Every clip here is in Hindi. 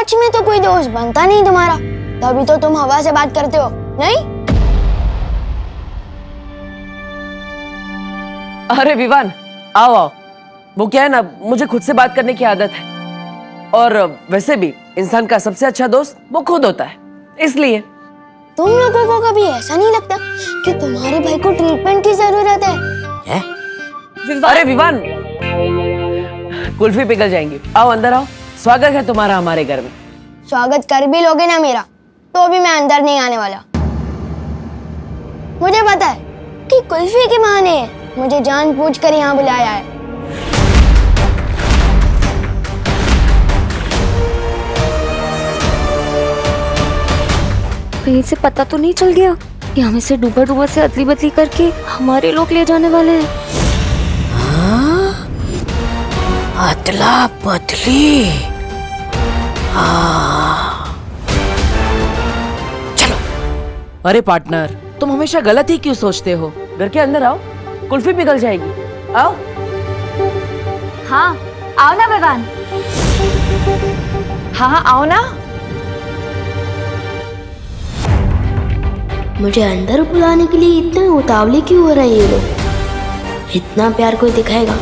सच में तो कोई दोस्त बनता नहीं तुम्हारा, तभी तो तुम हवा से बात करते हो, नहीं? अरे विवान, आओ आओ। वो क्या है ना, मुझे खुद से बात करने की आदत है, और वैसे भी इंसान का सबसे अच्छा दोस्त वो खुद होता है, इसलिए। तुम लोगों को कभी ऐसा नहीं लगता कि तुम्हारे भाई को ट्रीटमेंट की जरूरत है? अरे विवान, कुल्फी पिघल जाएंगी, आओ अंदर आओ। स्वागत है तुम्हारा हमारे घर में। स्वागत कर भी लोगे ना मेरा, तो भी मैं अंदर नहीं आने वाला। मुझे पता है कि कुल्फी के बहाने मुझे जानबूझकर यहाँ बुलाया है। कहीं से पता तो नहीं चल गया कि हमें से डूबा डूबा से अदली बदली करके हमारे लोग ले जाने वाले हैं? अदला बदली। चलो। अरे पार्टनर, तुम हमेशा गलत ही क्यों सोचते हो? घर के अंदर आओ, कुल्फी पिघल जाएगी, आओ। हाँ, आओ ना विवान। हाँ आओ ना। मुझे अंदर बुलाने के लिए इतने उतावले क्यों हो रहे हैं ये लोग? इतना प्यार कोई दिखाएगा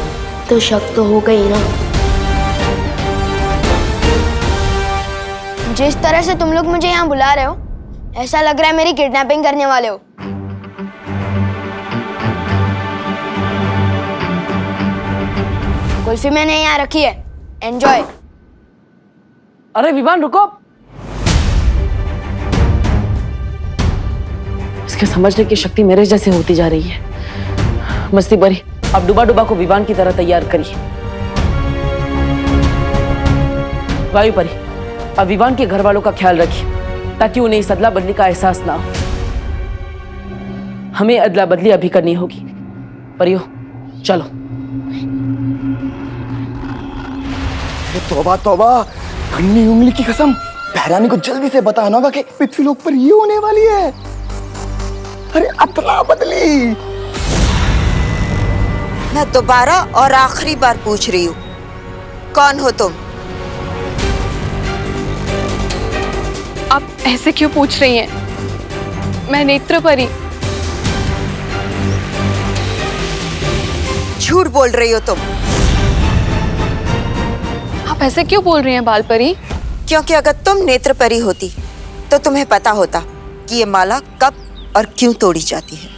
तो शक तो होगा ही ना। जिस तरह से तुम लोग मुझे यहाँ बुला रहे हो, ऐसा लग रहा है मेरी किडनैपिंग करने वाले हो। कुल्फी मैंने यहाँ रखी है, एंजॉय। अरे विवान रुको, इसके समझने की शक्ति मेरे जैसे होती जा रही है। मस्ती बरी, अब डुबा डुबा को विवान की तरह तैयार करिए। वायु परी, अब विवान के घर वालों का ख्याल रखिए, ताकि उन्हें इस अदला बदली का एहसास ना हो। हमें अदला बदली अभी करनी होगी। परियो, चलो। तौबा तौबा, नन्ही उंगली की कसम, बहरानी को जल्दी से बताना होगा कि पृथ्वी लोक पर ये होने वाली है। अरे अदला बदली। मैं दोबारा और आखिरी बार पूछ रही हूँ, कौन हो तुम? आप ऐसे क्यों पूछ रही हैं? मैं नेत्र परी। झूठ बोल रही हो तुम। आप ऐसे क्यों बोल रही हैं बाल परी? क्योंकि अगर तुम नेत्र परी होती तो तुम्हें पता होता कि ये माला कब और क्यों तोड़ी जाती है,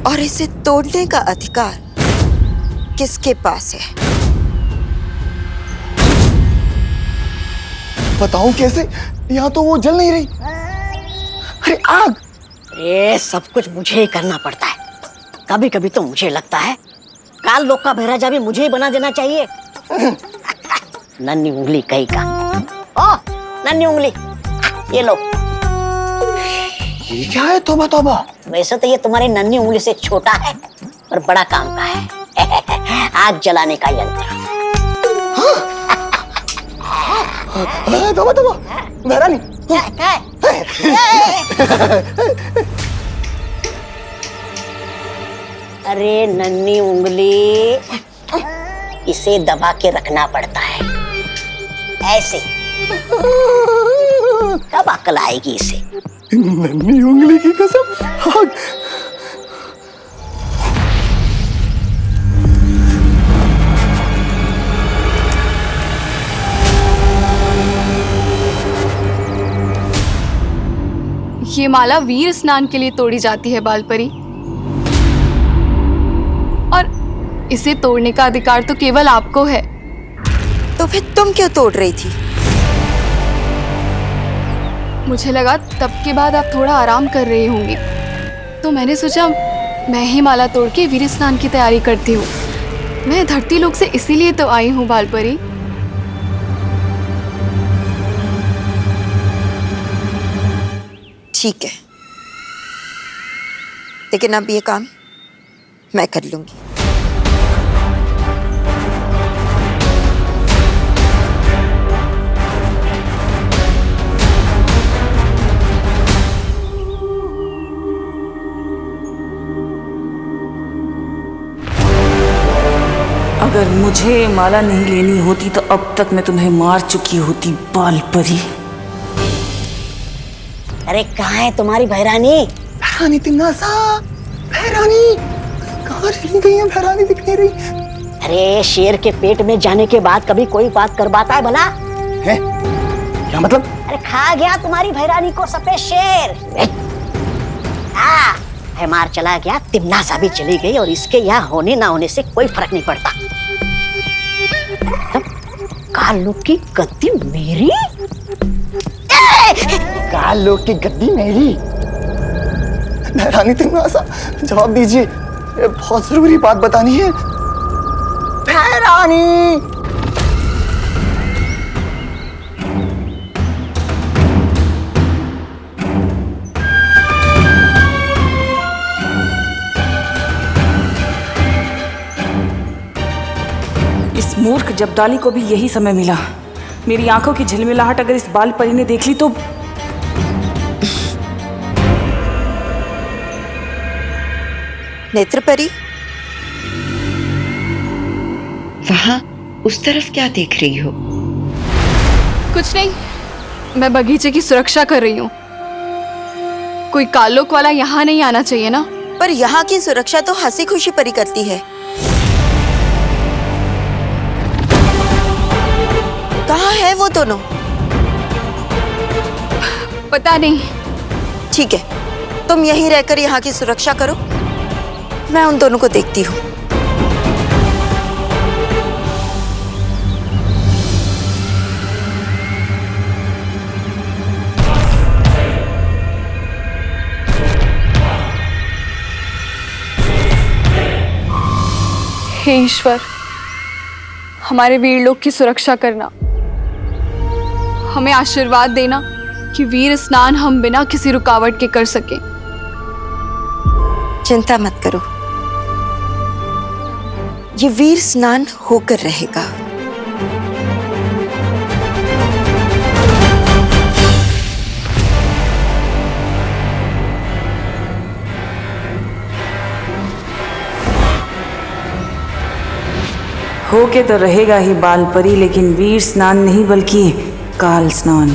और इसे तोड़ने का अधिकार किसके पास है। बताऊं कैसे? यहाँ तो वो जल नहीं रही। अरे आग! अरे सब कुछ मुझे ही करना पड़ता है। कभी कभी तो मुझे लगता है काल लोक का महाराजा भी मुझे ही बना देना चाहिए। नन्ही उंगली कहीं का। ओ नन्ही उंगली, ये लो। ये क्या है? तौबा तौबा। वैसे तो ये तुम्हारी नन्ही उंगली से छोटा है, पर बड़ा काम का है। आग जलाने का यंत्र। तौबा तौबा, बहरानी। अरे नन्ही उंगली, इसे दबा के रखना पड़ता है, ऐसे। कब अकल आएगी इसे? नन्ही उंगली की कसम, आग। ये माला वीर स्नान के लिए तोड़ी जाती है बाल परी, और इसे तोड़ने का अधिकार तो केवल आपको है। तो फिर तुम क्यों तोड़ रही थी? मुझे लगा तब के बाद आप थोड़ा आराम कर रही होंगी, तो मैंने सोचा मैं ही माला तोड़ के वीर स्नान की तैयारी करती हूँ। मैं धरती लोक से इसीलिए तो आई हूँ बाल परी। ठीक है, लेकिन अब ये काम मैं कर लूंगी। अगर अगर मुझे माला नहीं लेनी होती तो अब तक मैं तुम्हें मार चुकी होती, बाल परी। अरे कहाँ है तुम्हारी भैरानी? भैरानी तिन्नासा, भैरानी कहाँ चली गई है? भैरानी दिख नहीं रही अरे शेर के पेट में जाने के बाद कभी कोई बात कर पाता है भला? है? क्या मतलब? अरे खा गया तुम्हारी भैरानी को सफेद शेर। मार चला गया, तिम्नासा भी चली गई और इसके यहाँ होने ना होने से कोई फर्क नहीं पड़ता। कालू की गद्दी मेरी? कालू की गद्दी मेरी? भैरानी तिन्नासा जवाब दीजिए, ये बहुत जरूरी बात बतानी है। भैरानी! इस मूर्ख जब्दाली को भी यही समय मिला। मेरी आंखों की झिलमिलाहट अगर इस बाल परी ने देख ली तो। नेत्रपरी, वहां उस तरफ क्या देख रही हो? कुछ नहीं, मैं बगीचे की सुरक्षा कर रही हूँ। कोई कालोक वाला यहाँ नहीं आना चाहिए ना। पर यहाँ की सुरक्षा तो हंसी खुशी परी करती है। कहाँ है वो दोनों? पता नहीं। ठीक है, तुम यहीं रहकर यहाँ की सुरक्षा करो, मैं उन दोनों को देखती हूँ। हे ईश्वर, हमारे वीर लोग की सुरक्षा करना, हमें आशीर्वाद देना कि वीर स्नान हम बिना किसी रुकावट के कर सकें। चिंता मत करो, ये वीर स्नान होकर रहेगा। होके तो रहेगा ही बाल परी, लेकिन वीर स्नान नहीं बल्कि काल स्नान।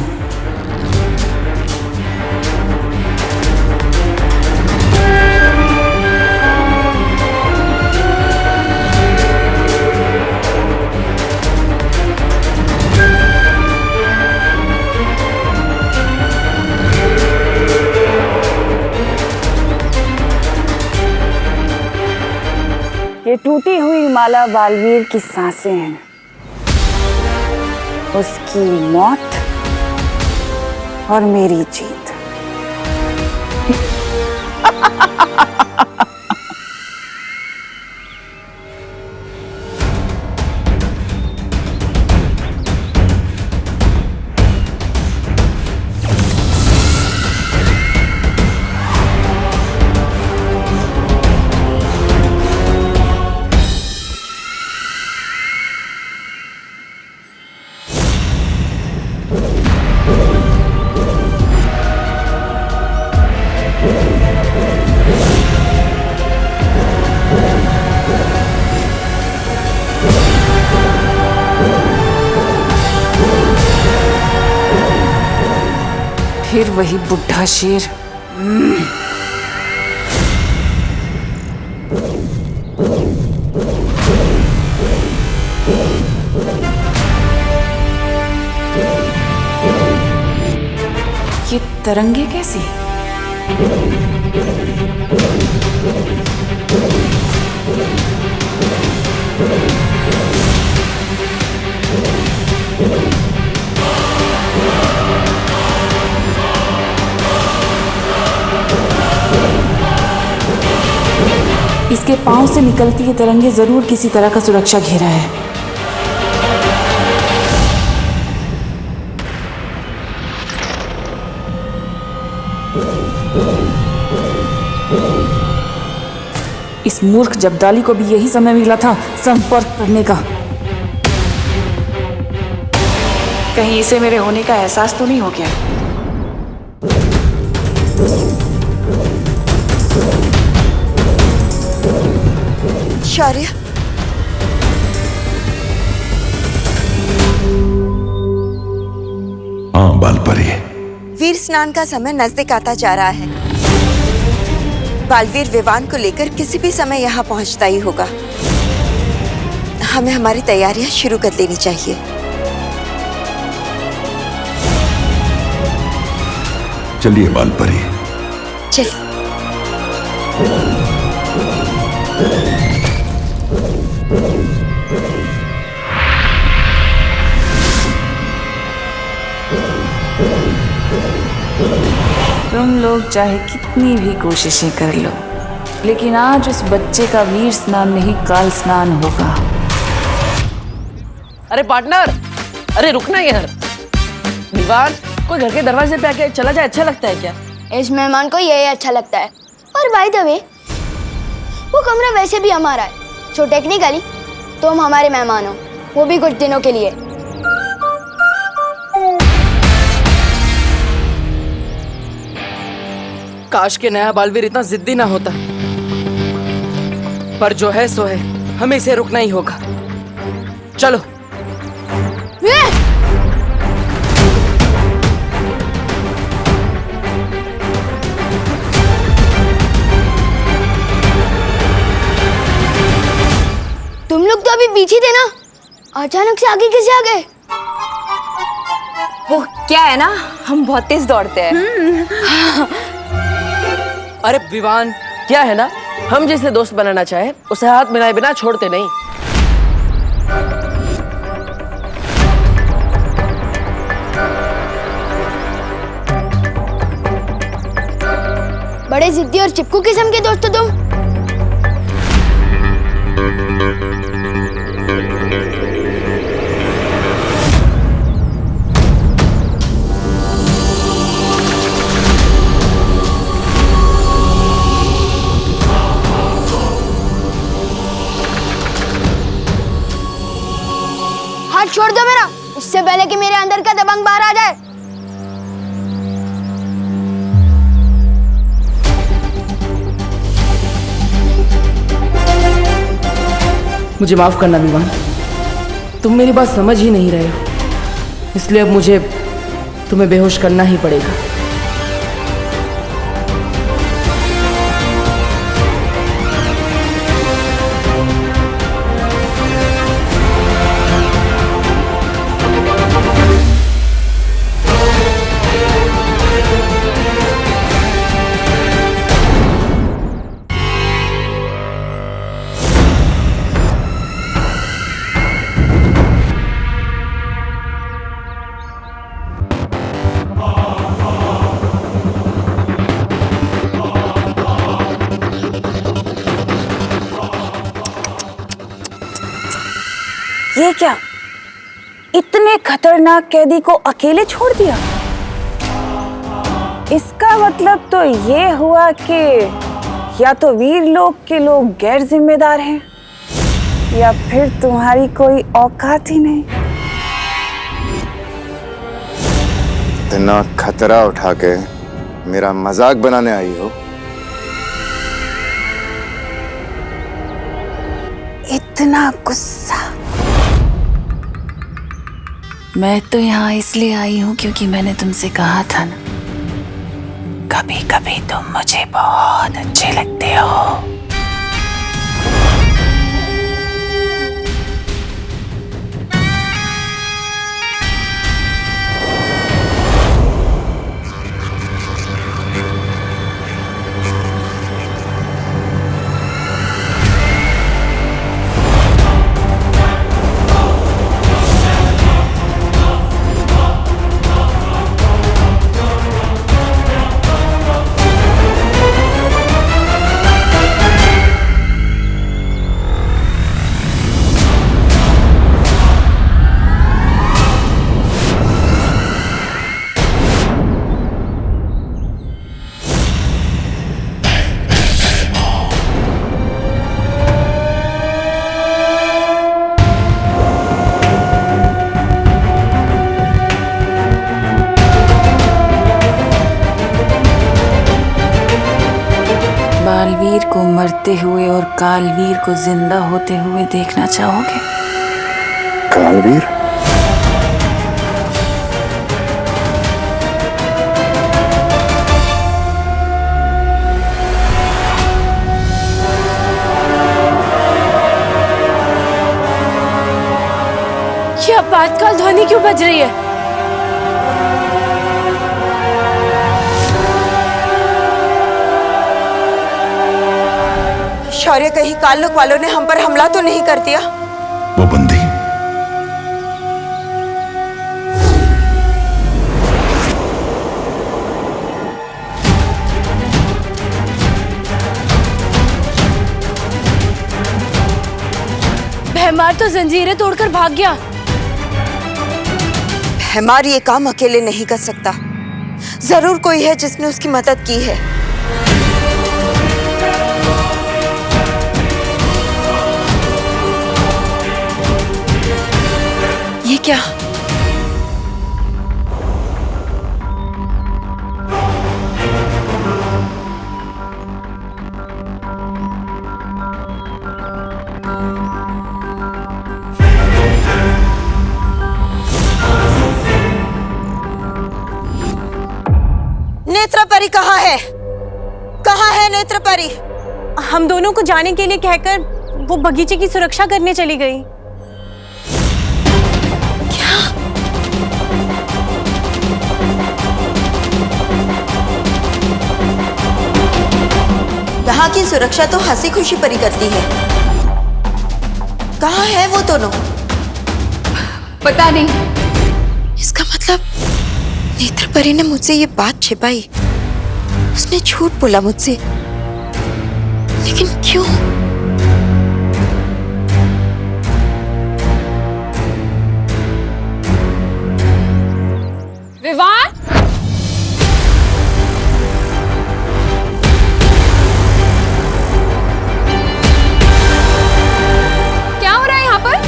ये टूटी हुई माला बालवीर की सांसें हैं, उसकी मौत और मेरी जीत। फिर वही बुढ़ा शेर। ये तरंगे कैसी? इसके पांव से निकलती ये तरंगे जरूर किसी तरह का सुरक्षा घेरा है। इस मूर्ख जब्दाली को भी यही समय मिला था संपर्क करने का। कहीं इसे मेरे होने का एहसास तो नहीं हो गया? शौर्य, हाँ बालपरी। वीर स्नान का समय नजदीक आता जा रहा है। बालवीर विवान को लेकर किसी भी समय यहाँ पहुँचता ही होगा। हमें हमारी तैयारियां शुरू कर लेनी चाहिए। चलिए बालपरी। चलिए। तुम लोग चाहे कितनी भी कोशिशें कर लो, लेकिन आज उस बच्चे का वीर स्नान नहीं काल स्नान होगा। अरे पार्टनर, अरे रुकना यार। विवान, कोई घर के दरवाजे पे आके चला जाए अच्छा लगता है क्या? इस मेहमान को यही अच्छा लगता है। और बाय द वे, वो कमरा वैसे भी हमारा है, सो टेक्निकली तुम हमारे मेहमान हो, वो भी कुछ दिनों के लिए। काश के नया बालवीर इतना जिद्दी ना होता, पर जो है सो है, हमें इसे रुकना ही होगा। चलो। तुम लोग तो अभी पीछे थे ना, अचानक से आगे कैसे आ गए? वो क्या है ना, हम बहुत तेज दौड़ते हैं। अरे विवान, क्या है ना, हम जिसे दोस्त बनाना चाहे उसे हाथ मिलाए बिना छोड़ते नहीं। बड़े जिद्दी और चिपकू किस्म के दोस्त हो तुम। हाथ छोड़ दो मेरा, इससे पहले कि मेरे अंदर का दबंग बाहर आ जाए। मुझे माफ करना विवान, तुम मेरी बात समझ ही नहीं रहे हो, इसलिए अब मुझे तुम्हें बेहोश करना ही पड़ेगा। ये क्या, इतने खतरनाक कैदी को अकेले छोड़ दिया? इसका मतलब तो ये हुआ कि या तो वीर लोग के लोग गैर जिम्मेदार हैं, या फिर तुम्हारी कोई औकात ही नहीं। इतना खतरा उठा के मेरा मजाक बनाने आई हो? इतना गुस्सा? मैं तो यहाँ इसलिए आई हूँ क्योंकि मैंने तुमसे कहा था ना, कभी कभी तुम मुझे बहुत अच्छे लगते हो। बालवीर को मरते हुए और कालवीर को जिंदा होते हुए देखना चाहोगे? कालवीर? क्यों बज रही है? शौर्य, कहीं काल्लुक वालों ने हम पर हमला तो नहीं कर दिया? वो बंदी भैमार तो जंजीरें तोड़कर भाग गया। भैमार ये काम अकेले नहीं कर सकता। जरूर कोई है जिसने उसकी मदद की है। ये क्या? नेत्रपरी कहाँ है? कहाँ है नेत्रपरी? हम दोनों को जाने के लिए कहकर वो बगीचे की सुरक्षा करने चली गई। यहाँ की सुरक्षा तो हंसी खुशी परी करती है। कहाँ है वो दोनों? पता नहीं। इसका मतलब नेत्रपरी ने मुझसे ये बात छिपाई। उसने झूठ बोला मुझसे, लेकिन क्यों? विवान, क्या हो रहा है यहाँ पर?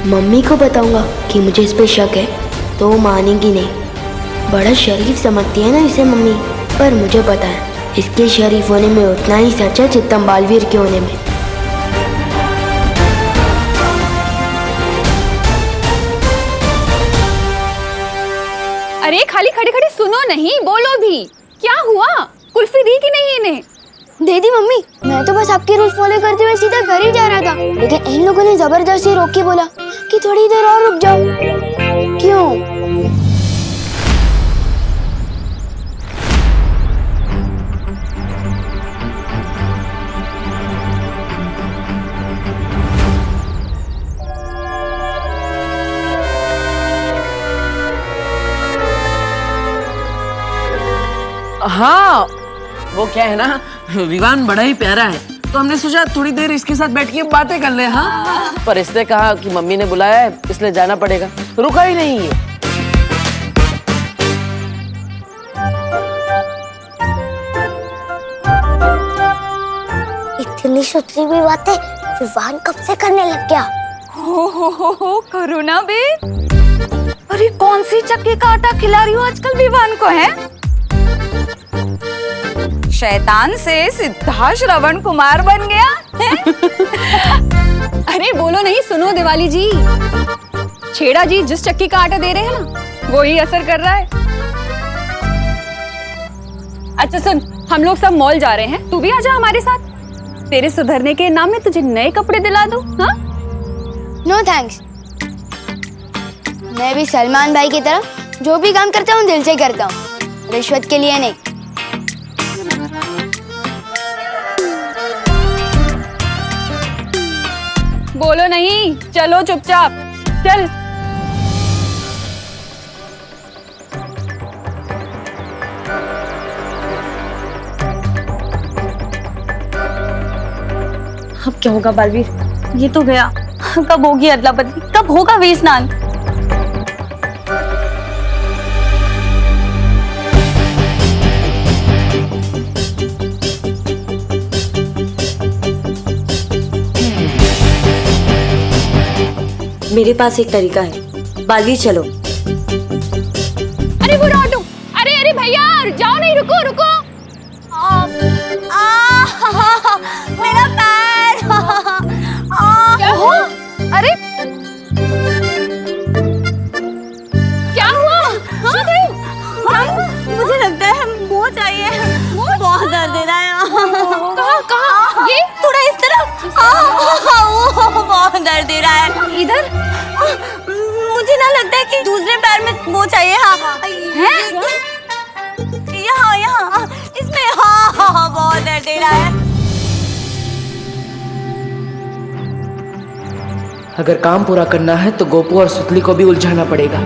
मम्मी को बताऊंगा कि मुझे इस पे शक है तो वो मानेगी नहीं। बड़ा शरीफ समझती है ना इसे मम्मी, पर मुझे पता है इसके शरीफ होने में उतना ही सच है जितना बालवीर के होने में। अरे खाली खड़े खड़े सुनो नहीं, बोलो भी। क्या हुआ? कुल्फी दी कि नहीं इन्हें? दे दी मम्मी। मैं तो बस आपके रूल्स फॉलो करते हुए सीधा घर ही जा रहा था, लेकिन इन लोगों ने जबरदस्ती रोक के बोला कि थोड़ी देर और रुक जाओ। क्यों? हाँ, वो क्या है ना, विवान बड़ा ही प्यारा है, तो हमने सोचा थोड़ी देर इसके साथ बैठ के बातें कर ले। हाँ, पर इसने कहा कि मम्मी ने बुलाया है इसलिए जाना पड़ेगा, तो रुका ही नहीं है। इतनी सुथरी भी बातें विवान कब से करने लग गया? हो करो ना बे। अरे कौन सी चक्की का आटा खिला रही हो आजकल विवान को? है शैतान से सीधा श्रवण कुमार बन गया है? अरे बोलो नहीं, सुनो दिवाली जी, छेड़ा जी जिस चक्की का आटा दे रहे हैं ना, वो ही असर कर रहा है। अच्छा सुन, हम लोग सब मॉल जा रहे हैं, तू भी आजा हमारे साथ। तेरे सुधरने के नाम में तुझे नए कपड़े दिला दूं। हाँ? No thanks. मैं भी सलमान भाई की तरह जो भी काम करता हूँ दिल से करता हूँ, रिश्वत के लिए नहीं। बोलो नहीं, चलो चुपचाप चल। अब क्या होगा बालवीर? ये तो गया। कब होगी अदला बदली? कब होगा वीर स्नान? मेरे पास एक तरीका है, बालवीर चलो। अरे वो ऑटो, अरे भैया जाओ नहीं, रुको रुको। मेरा पैर। क्या हुआ? अरे क्या हुआ? हाँ? बहुत दर्द दे रहा है। इधर मुझे ना लगता है कि दूसरे पैर में वो चाहिए। हाँ यहाँ यहाँ इसमें। हाँ बहुत दर्द दे रहा है। अगर काम पूरा करना है तो गोपू और सुतली को भी उलझाना पड़ेगा।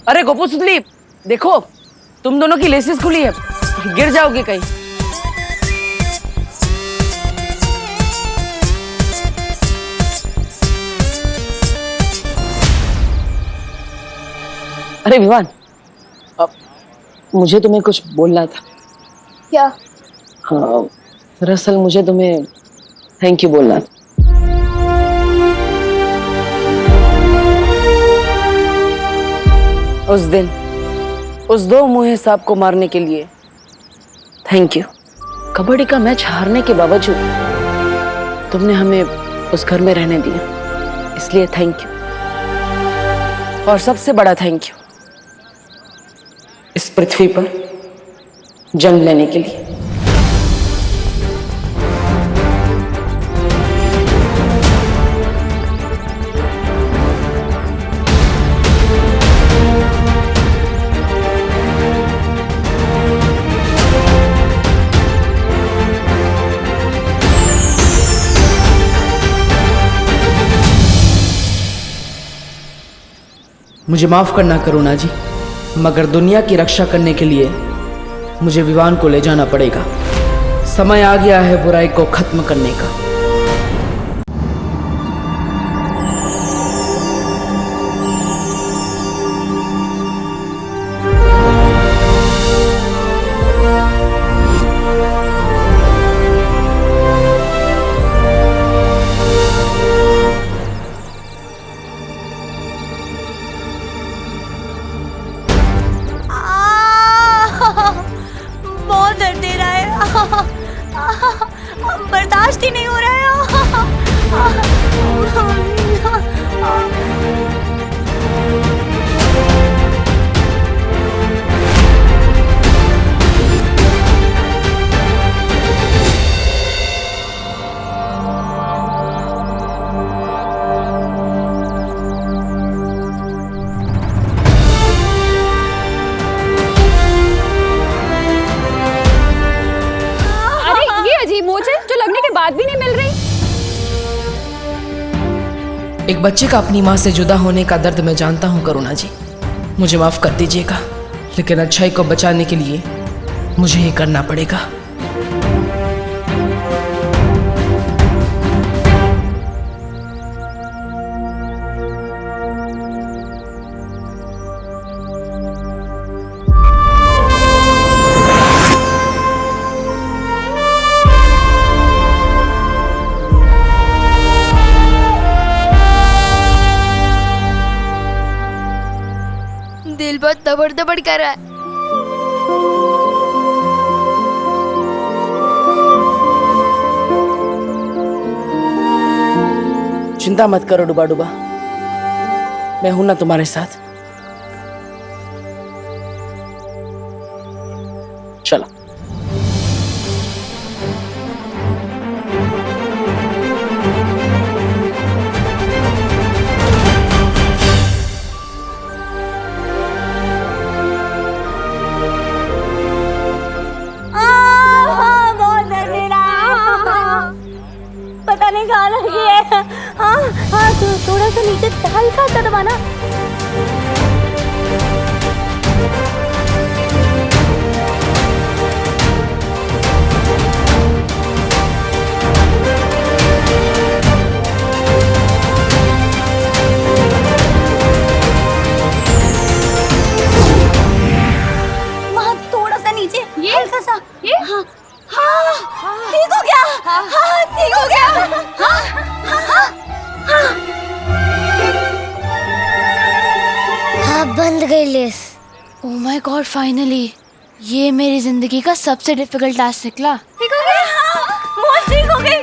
अरे गोपू सुतली देखो, तुम दोनों की लेसेस खुली है, गिर जाओगे कहीं। अरे विवान, मुझे तुम्हें कुछ बोलना था। क्या? हाँ, दरअसल मुझे तुम्हें थैंक यू बोलना था। उस दिन उस दो मुँहे सांप को मारने के लिए थैंक यू। कबड्डी का मैच हारने के बावजूद तुमने हमें उस घर में रहने दिया, इसलिए थैंक यू। और सबसे बड़ा थैंक यू इस पृथ्वी पर जन्म लेने के लिए। मुझे माफ करना करुणा जी, मगर दुनिया की रक्षा करने के लिए मुझे विवान को ले जाना पड़ेगा। समय आ गया है बुराई को खत्म करने का। बहुत दर्द दे रहा है। बर्दाश्त ही नहीं हो रहा है। अजीब मोच है जो लगने के बाद भी नहीं मिल रही। एक बच्चे का अपनी माँ से जुदा होने का दर्द मैं जानता हूँ करुणा जी, मुझे माफ कर दीजिएगा, लेकिन अच्छाई को बचाने के लिए मुझे ही करना पड़ेगा। दिल बहुत दबड़ दबड़ कर रहा है। चिंता मत करो डुबा डुबा, मैं हूं ना तुम्हारे साथ। चलो पता नहीं कहाँ लगी है। हाँ थोड़ा सा नीचे हल्का सा दबाना। वहाँ थोड़ा सा नीचे, ये हल्का सा। ये हाँ ठीक हो गया। हाँ ठीक हो गया। हाँ बंद गई less. Oh my God, finally ये मेरी जिंदगी का सबसे डिफिकल्ट टास्क निकला। ठीक हो गई। हाँ बहुत ठीक हो गई।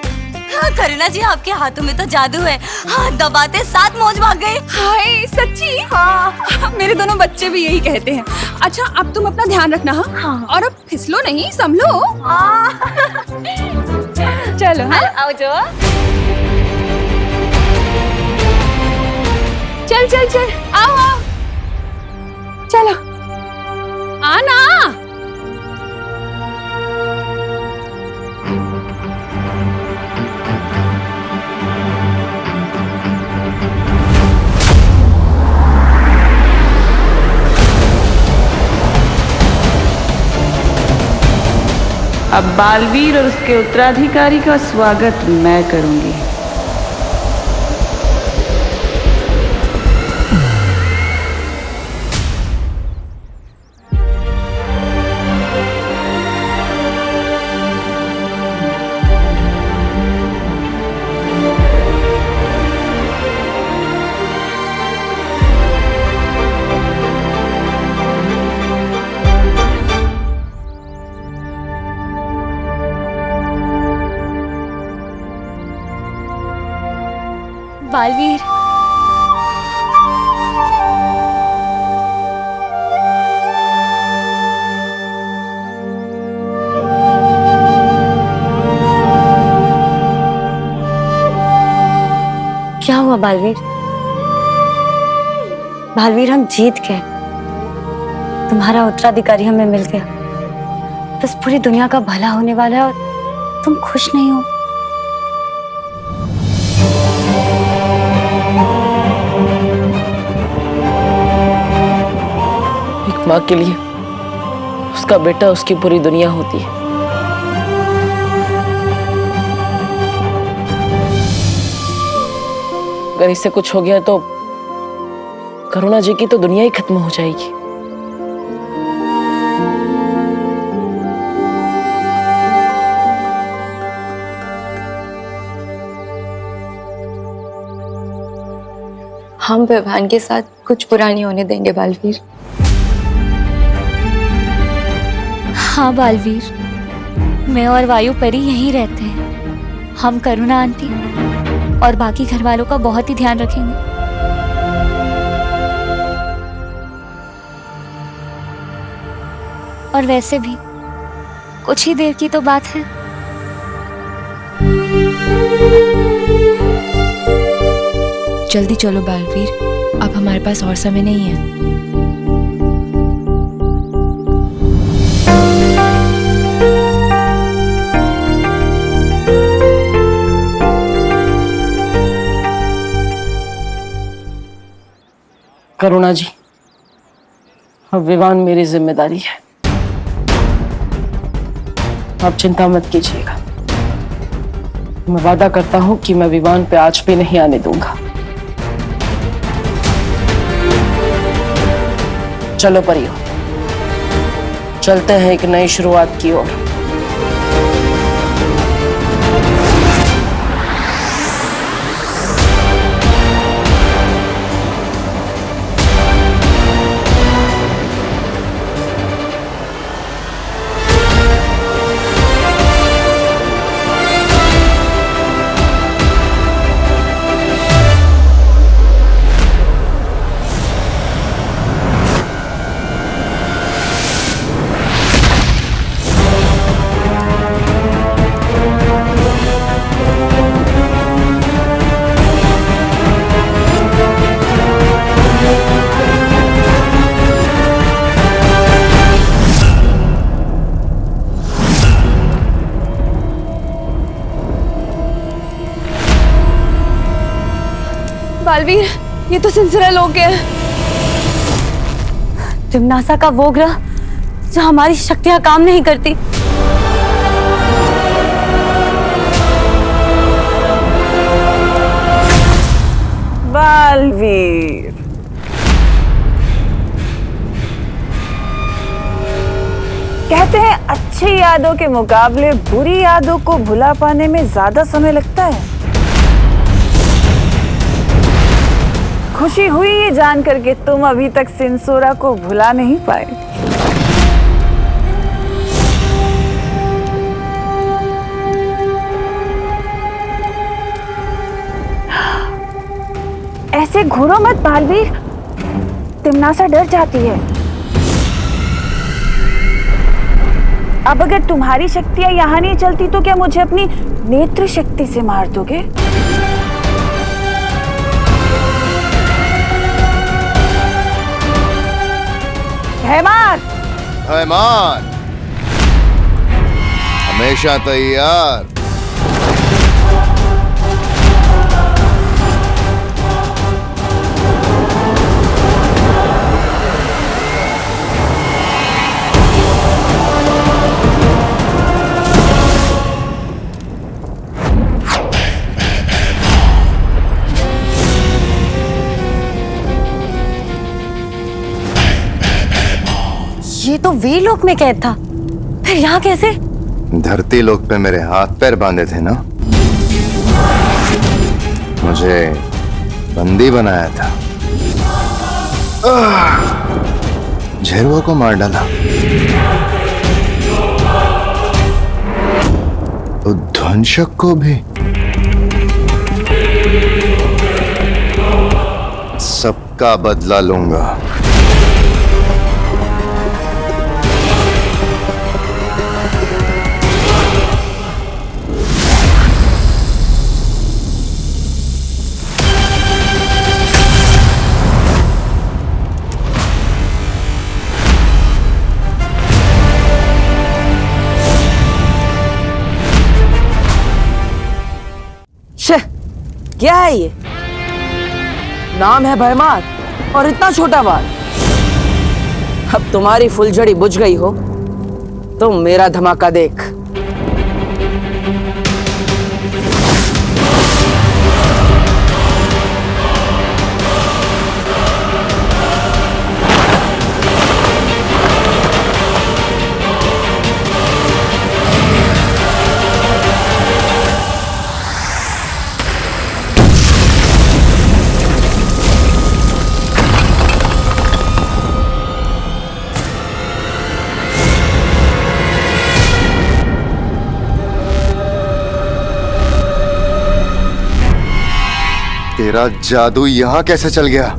हाँ करुणा जी, आपके हाथों में तो जादू है। हाथ दबाते साथ मौज भाग गए। हाय सच्ची? हाँ, मेरे दोनों बच्चे भी यही कहते हैं। अच्छा अब तुम अपना ध्यान रखना। हाँ, और अब फिसलो नहीं, संभलो। चलो हाँ, आओ जो। चल चल चल, आओ आओ, चलो आना। अब बालवीर और उसके उत्तराधिकारी का स्वागत मैं करूंगी। बालवीर, क्या हुआ बालवीर? बालवीर, हम जीत गए। तुम्हारा उत्तराधिकारी हमें मिल गया। बस पूरी दुनिया का भला होने वाला है और तुम खुश नहीं हो। माँ के लिए उसका बेटा उसकी पूरी दुनिया होती है। अगर इससे कुछ हो गया तो करुणा जी की तो दुनिया ही खत्म हो जाएगी। हम विवान के साथ कुछ बुरा नहीं होने देंगे बालवीर। हाँ बालवीर, मैं और वायु परी यहीं रहते हैं। हम करुणा आंटी और बाकी घर वालों का बहुत ही ध्यान रखेंगे। और वैसे भी कुछ ही देर की तो बात है। जल्दी चलो बालवीर, अब हमारे पास और समय नहीं है। करुणा जी, अब विवान मेरी जिम्मेदारी है। आप चिंता मत कीजिएगा। मैं वादा करता हूं कि मैं विवान पे आज भी नहीं आने दूंगा। चलो परियो, चलते हैं एक नई शुरुआत की ओर। बालवीर, ये तो सिलसिला लोग हैं। जिम्नासा का वो ग्रह जो हमारी शक्तियां काम नहीं करती। बालवीर, कहते हैं अच्छी यादों के मुकाबले बुरी यादों को भुला पाने में ज्यादा समय लगता है। खुशी हुई ये जानकर के तुम अभी तक सिंसोरा को भुला नहीं पाए। ऐसे घूरो मत बालवीर, तिमनासा डर जाती है। अब अगर तुम्हारी शक्तियां यहाँ नहीं चलती तो क्या मुझे अपनी नेत्र शक्ति से मार दोगे? भयमान! भयमान हमेशा तैयार। ये तो वीरलोक में कैद था, फिर यहाँ कैसे? धरती लोक पे मेरे हाथ पैर बांधे थे ना, मुझे बंदी बनाया था, झेरुआ को मार डाला, उद्वंशक को भी, सबका बदला लूंगा। क्या है ये? नाम है भयमार और इतना छोटा बाल। अब तुम्हारी फुलझड़ी बुझ गई हो तो मेरा धमाका देख। तेरा जादू यहां कैसे चल गया?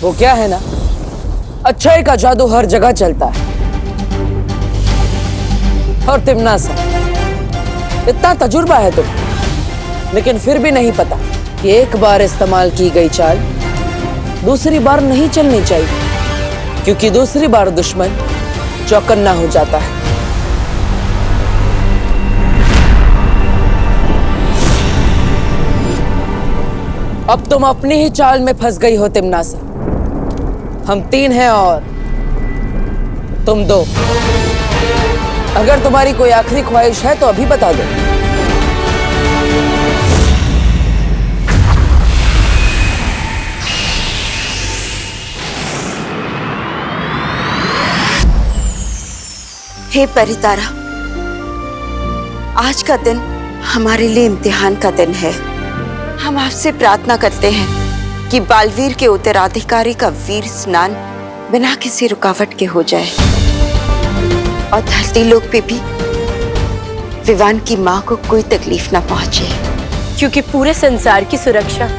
वो क्या है ना, अच्छाई का जादू हर जगह चलता है। और तिमनासा, इतना तजुर्बा है तुम, लेकिन फिर भी नहीं पता कि एक बार इस्तेमाल की गई चाल दूसरी बार नहीं चलनी चाहिए, क्योंकि दूसरी बार दुश्मन चौकन्ना हो जाता है। अब तुम अपनी ही चाल में फंस गई हो तिमनासा। हम 3 हैं और तुम 2। अगर तुम्हारी कोई आखिरी ख्वाहिश है तो अभी बता दो। हे परितारा, आज का दिन हमारे लिए इम्तिहान का दिन है। हम आपसे प्रार्थना करते हैं कि बालवीर के उत्तराधिकारी का वीर स्नान बिना किसी रुकावट के हो जाए और धरती लोक पे भी विवान की माँ को कोई तकलीफ ना पहुंचे, क्योंकि पूरे संसार की सुरक्षा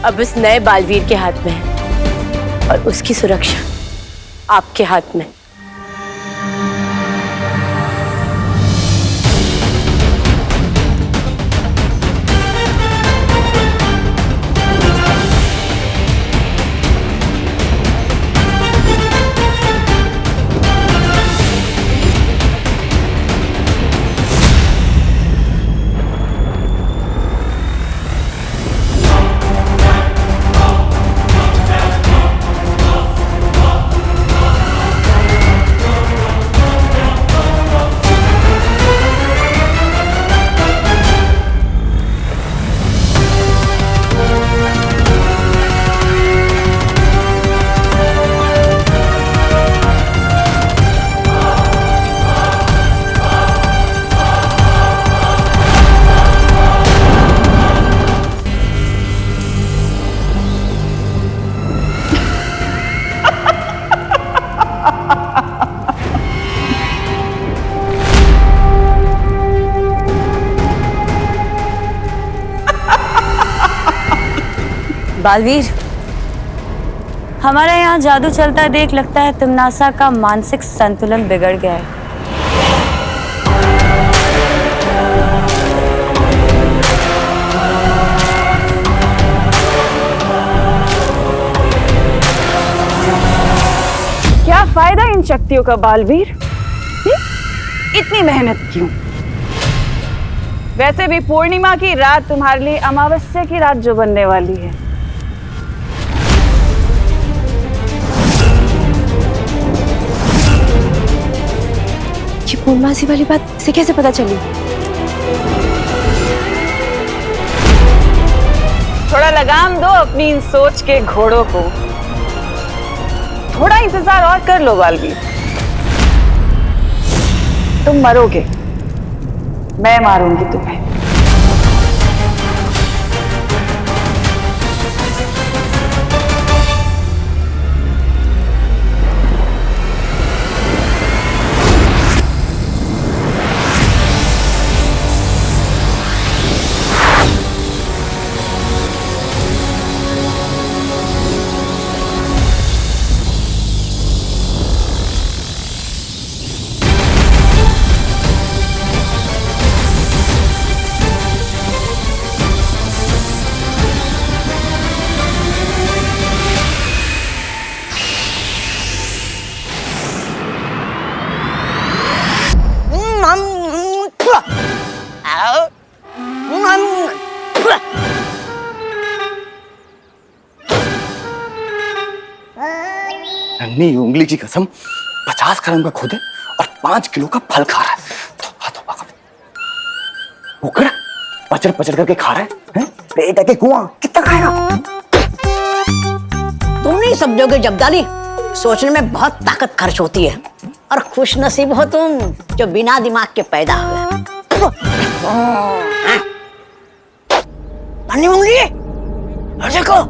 अब इस नए बालवीर के हाथ में है और उसकी सुरक्षा आपके हाथ में। बालवीर, हमारे यहाँ जादू चलता देख लगता है तुमनासा का मानसिक संतुलन बिगड़ गया है। क्या फायदा इन शक्तियों का बालवीर? इतनी मेहनत क्यों? वैसे भी पूर्णिमा की रात तुम्हारे लिए अमावस्या की रात जो बनने वाली है। ये पूर्णमासी वाली बात इसे कैसे पता चली? थोड़ा लगाम दो अपनी इन सोच के घोड़ों को। थोड़ा इंतजार और कर लो बालवीर। तुम मरोगे, मैं मारूंगी तुम्हें। नन्ही उंगली की कसम, 50 ग्राम का खुद है और 5 किलो का फल खा रहा है। उकड़ा पचड़ पचड़ करके खा रहा है, पेट है के कुआं, कितना खाएगा? तुम नहीं समझोगे जब्दाली, सोचने में बहुत ताकत खर्च होती है। और खुश नसीब हो तुम जो बिना दिमाग के पैदा हुए। नन्ही उंगली, देखो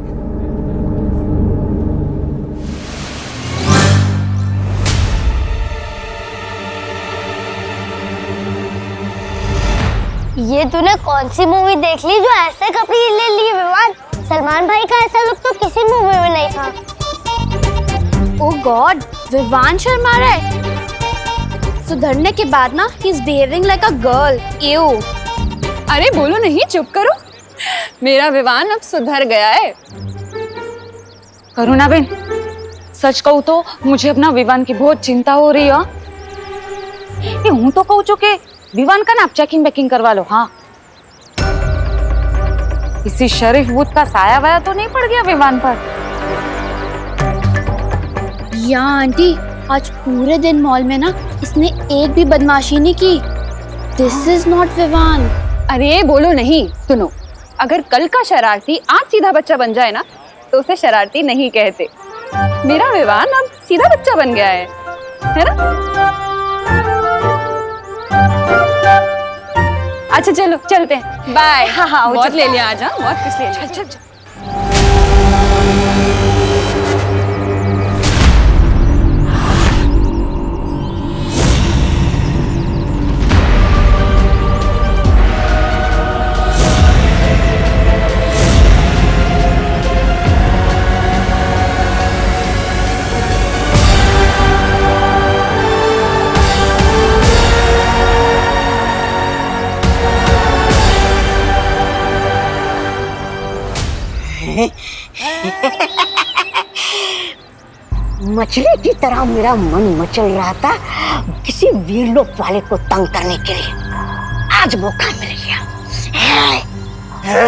ये तूने कौन सी मूवी देख ली जो ऐसे कपड़े ले लिए विवान? सलमान भाई का ऐसा लुक तो किसी मूवी में नहीं था। ओह गॉड, विवान शर्मा रहा है। सुधरने के बाद ना he is behaving like a girl. You. अरे बोलो नहीं, चुप करो। मेरा विवान अब सुधर गया है। करुणा बेन, सच कहूँ तो मुझे अपना विवान की बहुत चिंता हो रही है। ये हूँ तो कहूँ के विवान का ना आप चेकिंग बैकिंग करवा लो। हाँ, किसी शरीफ भूत का साया वाया तो नहीं पड़ गया विवान पर? या आंटी, आज पूरे दिन मॉल में ना इसने एक भी बदमाशी नहीं की। This is not Vivaan. अरे बोलो नहीं, सुनो, अगर कल का शरारती आज सीधा बच्चा बन जाए ना तो उसे शरारती नहीं कहते। मेरा विवान अब सीधा बच्चा बन गया है ना? अच्छा चलो चलते हैं, बाय। हाँ, बहुत ले लिया आज, बहुत कुछ ले लिया। चल चल। मछली की तरह मेरा मन मचल रहा था किसी वीरलोक वाले को तंग करने के लिए। आज मौका मिल गया।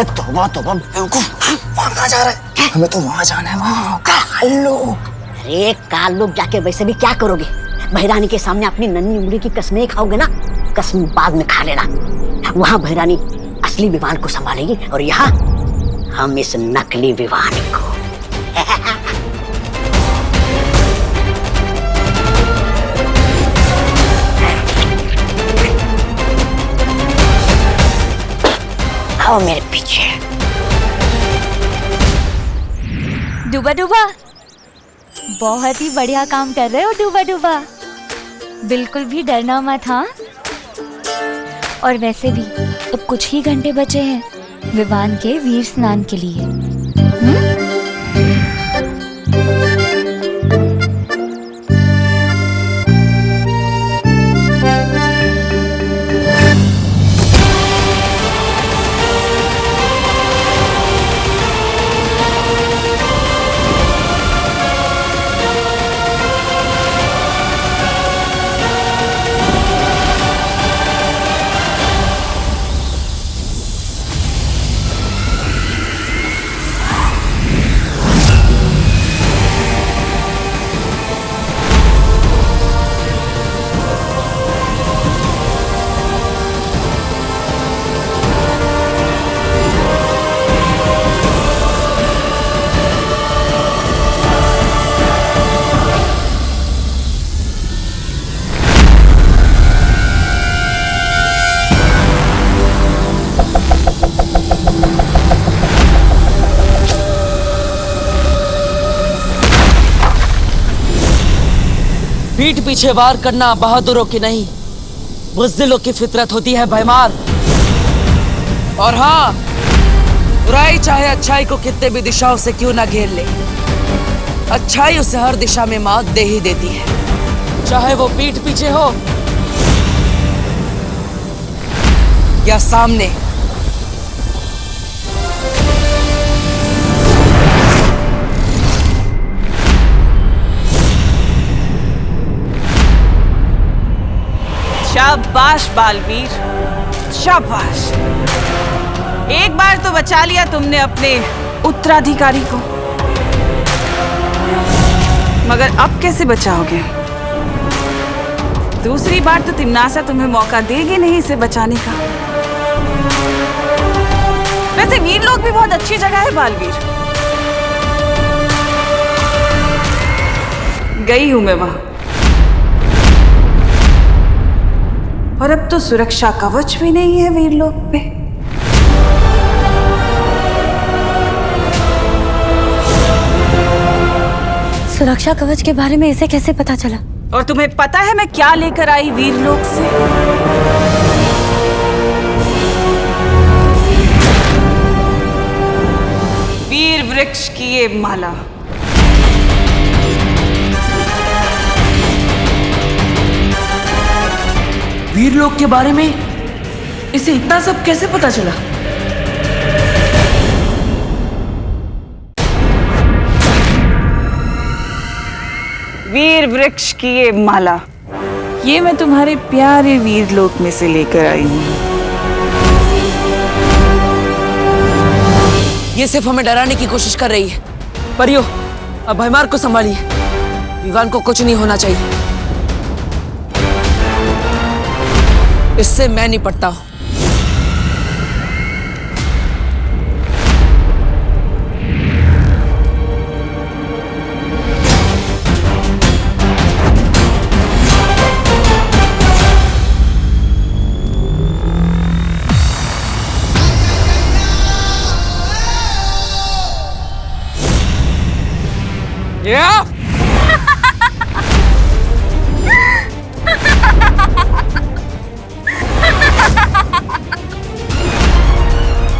तौबा तौबा बेवकूफ, वहाँ कहाँ जा रहा है? हमें तो वहाँ जाना है, वहाँ काल्लू। अरे काल्लू जाके वैसे भी क्या करोगे? बहरानी के सामने अपनी नन्ही उंगली की कसमें खाओगे ना? कसम बाद में खा लेना। वहाँ बहरानी असली विवान को संभालेगी और यहाँ हम इस नकली विवान को। आओ मेरे पीछे। डूबा डूबा, बहुत ही बढ़िया काम कर रहे हो डूबा डूबा। बिल्कुल भी डरना मत। हाँ, और वैसे भी अब कुछ ही घंटे बचे हैं विवान के वीर स्नान के लिए। पीठ पीछे वार करना बहादुरों की नहीं, बुज़दिलों की फितरत होती है भयमार। और हाँ, बुराई चाहे अच्छाई को कितने भी दिशाओं से क्यों ना घेर ले, अच्छाई उसे हर दिशा में मात दे ही देती है, चाहे वो पीठ पीछे हो या सामने। शाबाश बालवीर, शाबाश। एक बार तो बचा लिया तुमने अपने उत्तराधिकारी को, मगर अब कैसे बचाओगे? दूसरी बार तो तिम्नासा तुम्हें मौका देगी नहीं इसे बचाने का। वैसे वीरलोक भी बहुत अच्छी जगह है बालवीर, गई हूं मैं वहां। और अब तो सुरक्षा कवच भी नहीं है वीरलोक पे। सुरक्षा कवच के बारे में इसे कैसे पता चला? और तुम्हें पता है मैं क्या लेकर आई वीरलोक से? वीर वृक्ष की ये माला। वीरलोक के बारे में इसे इतना सब कैसे पता चला? वीर वृक्ष की ये माला, ये मैं तुम्हारे प्यारे वीरलोक में से लेकर आई हूँ। ये सिर्फ हमें डराने की कोशिश कर रही है। परियो, अब भयमार को संभालिए, विवान को कुछ नहीं होना चाहिए। इससे मैं निपटता हूं।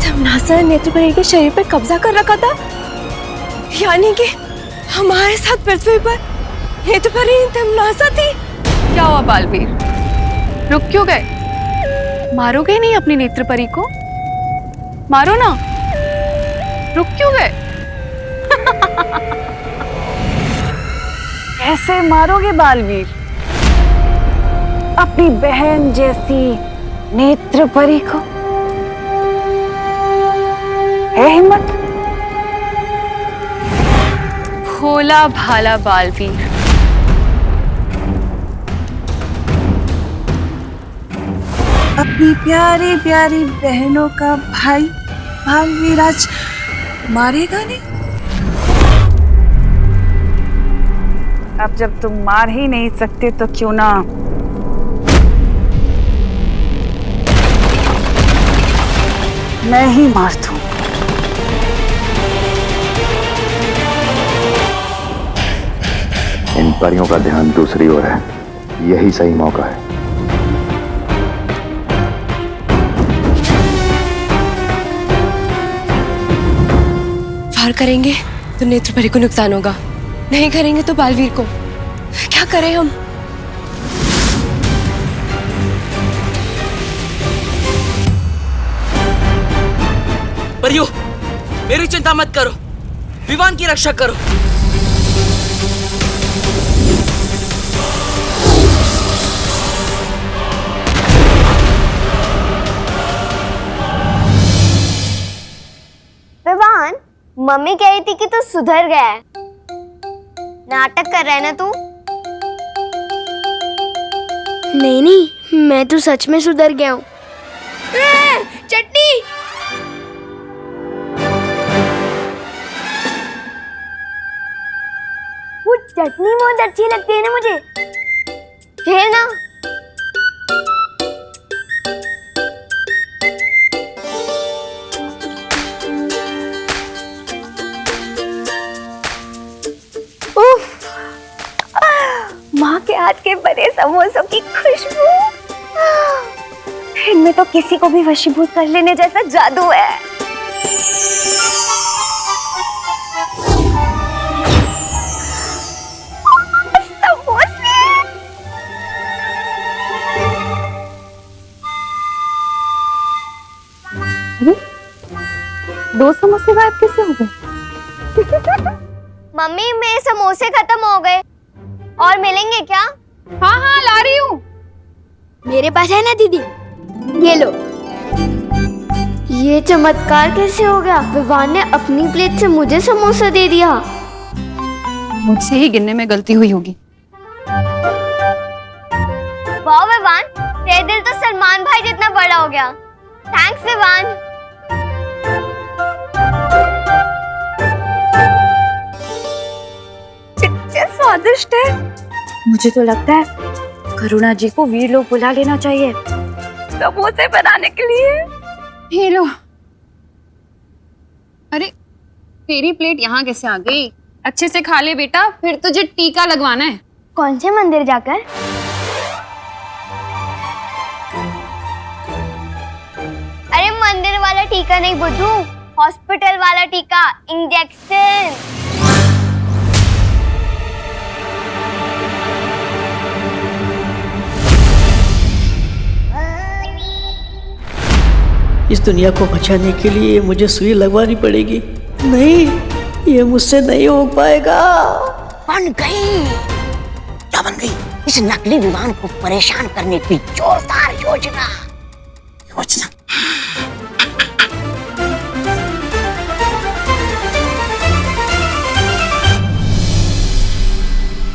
तिम्नासा ने नेत्रपरी के शरीर पर कब्जा कर रखा था, यानी कि हमारे साथ पृथ्वी पर नेत्रपरी तिम्नासा थी। क्या हुआ बालवीर, रुक क्यों गए? मारोगे नहीं अपनी नेत्रपरी को? मारो ना, रुक क्यों गए? कैसे मारोगे बालवीर अपनी बहन जैसी नेत्रपरी को? है हिम्मत? भोला भाला बालवीर, अपनी प्यारी प्यारी बहनों का भाई बालवीर आज मारेगा नहीं? अब जब तुम मार ही नहीं सकते तो क्यों ना मैं ही मार दूं। इन परियों का ध्यान दूसरी ओर है, यही सही मौका है। वार करेंगे तो नेत्रपरी को नुकसान होगा, नहीं करेंगे तो बालवीर को। क्या करें हम? परियो, मेरी चिंता मत करो, विवान की रक्षा करो। विवान, मम्मी कह रही थी कि तू सुधर गया है। नाटक कर रहा है ना तू? नहीं नहीं, मैं तो सच में सुधर गया हूँ। चटनी! वो चटनी बहुत अच्छी लगती है ना मुझे। खेलना। माँ के हाथ के समोसों की खुशबू, इनमें तो किसी को भी वशीभूत कर लेने जैसा जादू है। दो समोसे गायब कैसे हो गए? मम्मी मेरे समोसे खत्म हो गए, और मिलेंगे क्या? हाँ हाँ ला रही हूँ। मेरे पास है ना दीदी, ये लो। ये चमत्कार कैसे हो गया? विवान ने अपनी प्लेट से मुझे समोसा दे दिया। मुझसे ही गिनने में गलती हुई होगी। वाह विवान, तेरा दिल तो सलमान भाई जितना बड़ा हो गया। थैंक्स विवान। कितने स्वादिष्ट है। मुझे तो लगता है करुणा जी को वीर लोग बुला लेना चाहिए समोसे बनाने के लिए। ये लो। अरे तेरी प्लेट यहाँ कैसे आ गई? अच्छे से खा ले बेटा, फिर तुझे टीका लगवाना है। कौन से मंदिर जाकर? अरे मंदिर वाला टीका नहीं बुद्धू, हॉस्पिटल वाला टीका, इंजेक्शन। इस दुनिया को बचाने के लिए मुझे सुई लगवानी पड़ेगी। नहीं, ये मुझसे नहीं हो पाएगा। बन गई। क्या बन गई? इस नकली विमान को परेशान करने की जोरदार योजना।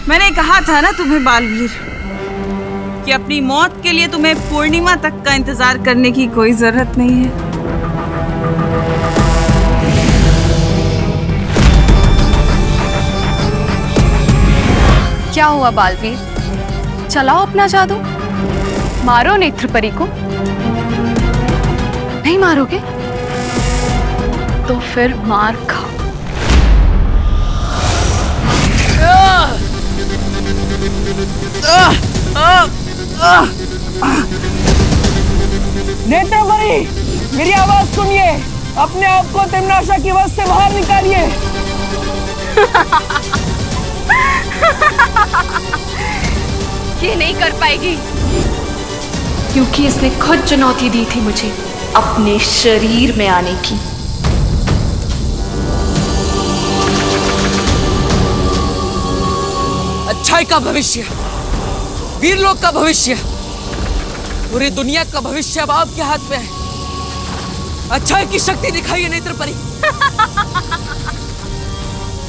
मैंने कहा था ना तुम्हें बालवीर कि अपनी मौत के लिए तुम्हें पूर्णिमा तक का इंतजार करने की कोई जरूरत नहीं है। क्या हुआ बालवीर? चलाओ अपना जादू, मारो नेत्रपरी को। नहीं मारोगे तो फिर मार खाओ। नेत्रपरी, मेरी आवाज सुनिए, अपने आप को तिम्नाशा की वश से बाहर निकालिए। ये नहीं कर पाएगी, क्योंकि इसने खुद चुनौती दी थी मुझे अपने शरीर में आने की। अच्छाई का भविष्य, वीरलोक का भविष्य, पूरी दुनिया का भविष्य अब आपके हाथ में है। अच्छाई की शक्ति दिखाइए नेत्रपरी।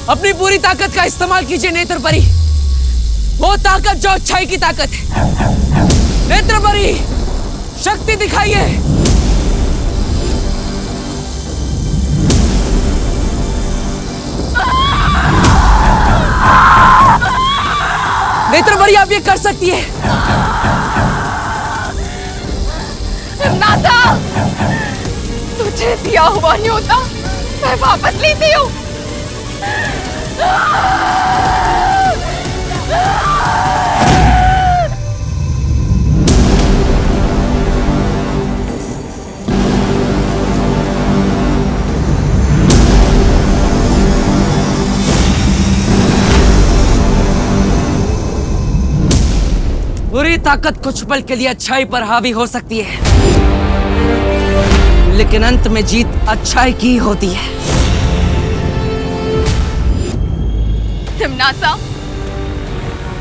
अपनी पूरी ताकत का इस्तेमाल कीजिए नेत्रपरी, वो ताकत जो अच्छाई की ताकत है। नेत्रपरी, शक्ति दिखाइए। नेत्रपरी, आप ये कर सकती है। नाता, तुझे दिया हुआ नहीं होता, मैं वापस लेती हूँ। बुरी ताकत कुछ पल के लिए अच्छाई पर हावी हो सकती है, लेकिन अंत में जीत अच्छाई की होती है। तिम्नासा,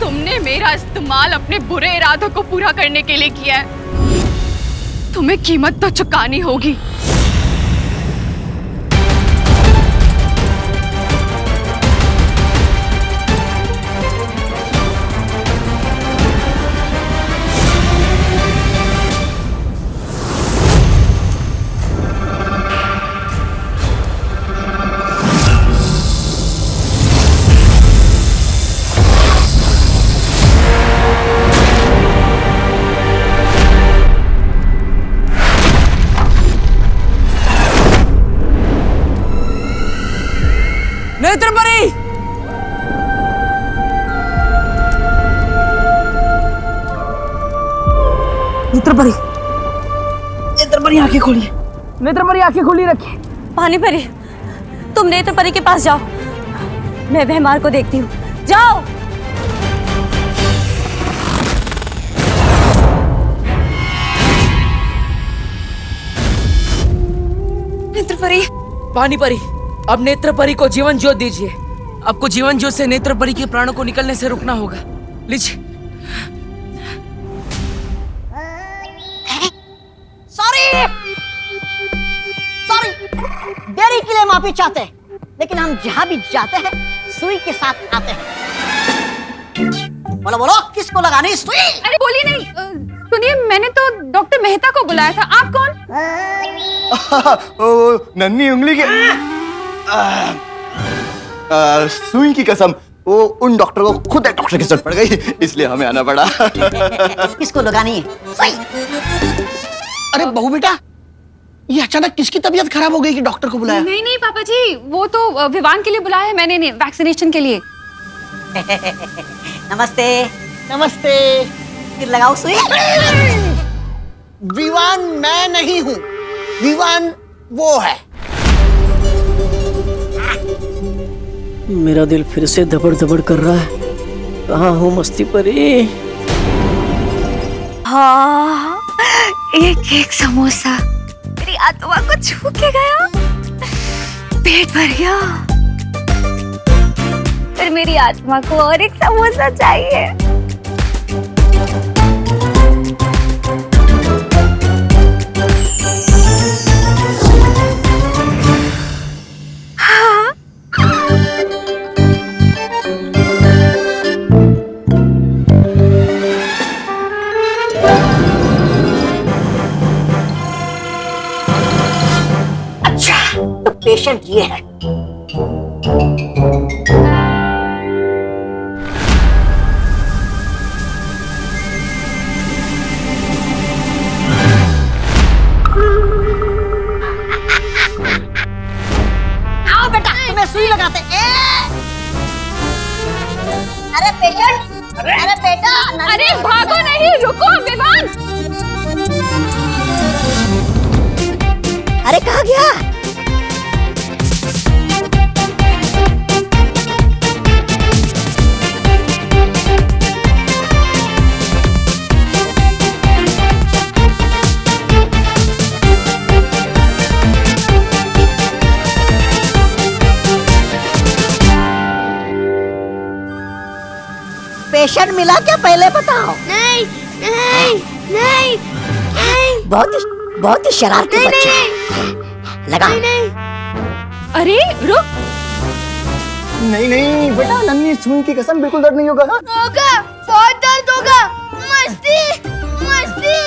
तुमने मेरा इस्तेमाल अपने बुरे इरादों को पूरा करने के लिए किया है। तुम्हें कीमत तो चुकानी होगी। नेत्रपरी आंखें खोलिए, नेत्रपरी आंखें खोली रखिए। पानी परी, तुम नेत्रपरी के पास जाओ, मैं भैमार को देखती हूँ। जाओ। नेत्रपरी। पानी परी, अब नेत्रपरी को जीवन ज्योत दीजिए। आपको जीवन ज्योत से नेत्रपरी के प्राणों को निकलने से रोकना होगा। लीजिए। सॉरी, देरी के लिए माफी चाहते हैं, लेकिन हम जहाँ भी जाते हैं सुई के साथ आते हैं। बोलो बोलो, किसको लगानी सुई? अरे बोलिए नहीं। सुनिए, मैंने तो डॉक्टर मेहता को बुलाया था। आप कौन? नन्ही उंगली के सुई की कसम, वो उन डॉक्टर को खुद एक डॉक्टर की जरूरत पड़ गई, इसलिए हमें आना पड़ा। किसको लगानी है सुई? अरे बहू बेटा, ये अचानक किसकी तबीयत खराब हो गई कि डॉक्टर को बुलाया? नहीं नहीं पापा जी, वो तो विवान के लिए बुलाया है मैंने, वैक्सीनेशन के लिए। नमस्ते। नमस्ते। फिर लगाओ सुई। विवान मैं नहीं हूँ, विवान वो है। मेरा दिल फिर से धबड़ धबड़ कर रहा है। कहाँ हूँ मस्ती परी? हाँ, एक एक समोसा मेरी आत्मा को छू के गया, पेट भर गया। फिर मेरी आत्मा को और एक समोसा चाहिए। हाँ। अच्छा, तो पेशेंट ये है। आओ बेटा, तुम्हें सुई लगाते। अरे पेशेंट, अरे बेटा, अरे भागो नहीं, रुको विवान। अरे कहाँ गया? पेशेंट मिला क्या, पहले बताओ। नहीं नहीं नहीं नहीं। बहुत ही शरारती बच्चा है। लगा। अरे रुक। नहीं नहीं बेटा, नन्ही सुई की कसम, बिल्कुल दर्द नहीं होगा। होगा, बहुत दर्द होगा। मस्ती मस्ती।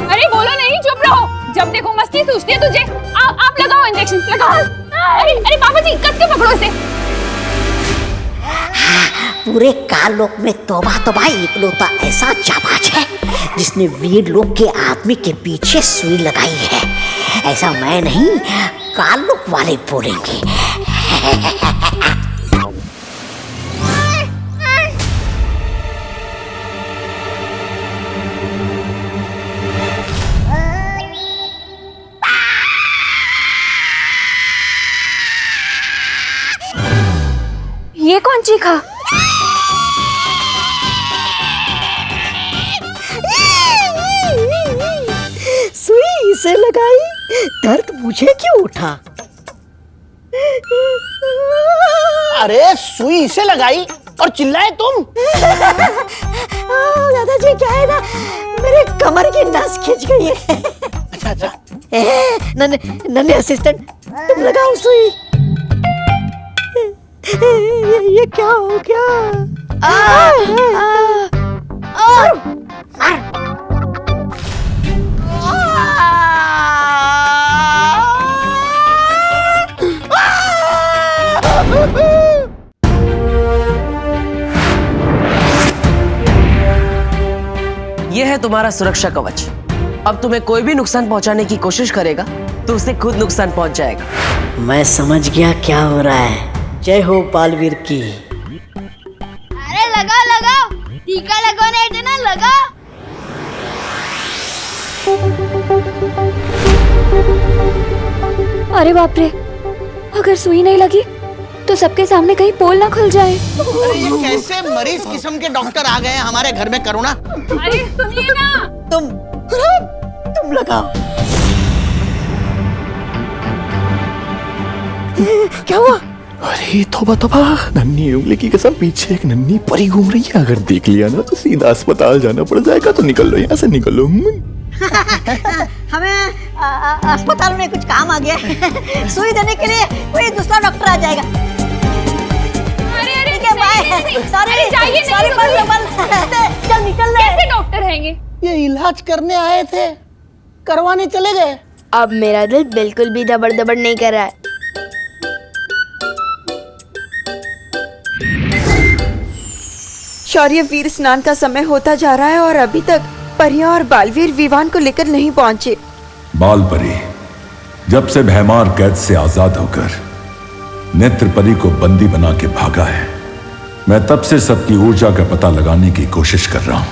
अरे बोलो नहीं, चुप रहो। जब देखो मस्ती सूझती है तुझे। आप लगाओ इंजेक्शन, लगाओ। अरे पापा जी, कस के पकड़ो इसे। पूरे काल लोक में तौबा तौबा इकलौता ऐसा जाबाज है जिसने वीर लोक के आदमी के पीछे सुई लगाई है। ऐसा मैं नहीं, काल लोक वाले बोलेंगे। ये कौन चीखा? सुई इसे लगाई, दर्द मुझे क्यों उठा? अरे सुई इसे लगाई और चिल्लाए तुम? दादाजी क्या है ना, मेरे कमर की नस खिंच गई है। अच्छा अच्छा। नन्हे असिस्टेंट, तुम लगाओ सुई। ये क्या हो गया? यह है तुम्हारा सुरक्षा कवच। अब तुम्हें कोई भी नुकसान पहुंचाने की कोशिश करेगा तो उसे खुद नुकसान पहुंच जाएगा। मैं समझ गया क्या हो रहा है। जय हो बालवीर की। अरे लगाओ लगाओ, टीका लगवाने देना, लगाओ। अरे बाप रे, अगर सुई नहीं लगी तो सबके सामने कहीं पोल ना खुल जाए। अरे ये कैसे मरीज किस्म के डॉक्टर आ गए हैं हमारे घर में, करुणा। अरे सुनिए ना, तुम लगाओ। क्या हुआ? अरे तौबा तौबा, नन्ही उंगली की कसम, पीछे एक नन्ही परी घूम रही है। अगर देख लिया ना तो सीधा अस्पताल जाना पड़ जाएगा। तो निकल लो यहाँ से, निकलो। हमें अस्पताल में कुछ काम आ गया है। सुई देने के लिए कोई दूसरा डॉक्टर आ जाएगा। अरे ठीक है, बाय। सॉरी चल निकल रहे। कैसे डॉक्टर हैंगे? ये इलाज करने आए थे, करवाने चले गए। अब मेरा दिल बिल्कुल भी दबड़ दबड़ नहीं कर रहा है। शौर्य, वीर स्नान का समय होता जा रहा है और अभी तक परिया और बालवीर विवान को लेकर नहीं पहुंचे। बालपरी जब से भैमार कैद से आजाद होकर नेत्र परी को बंदी बना के भागा है, मैं तब से सबकी ऊर्जा का पता लगाने की कोशिश कर रहा हूं।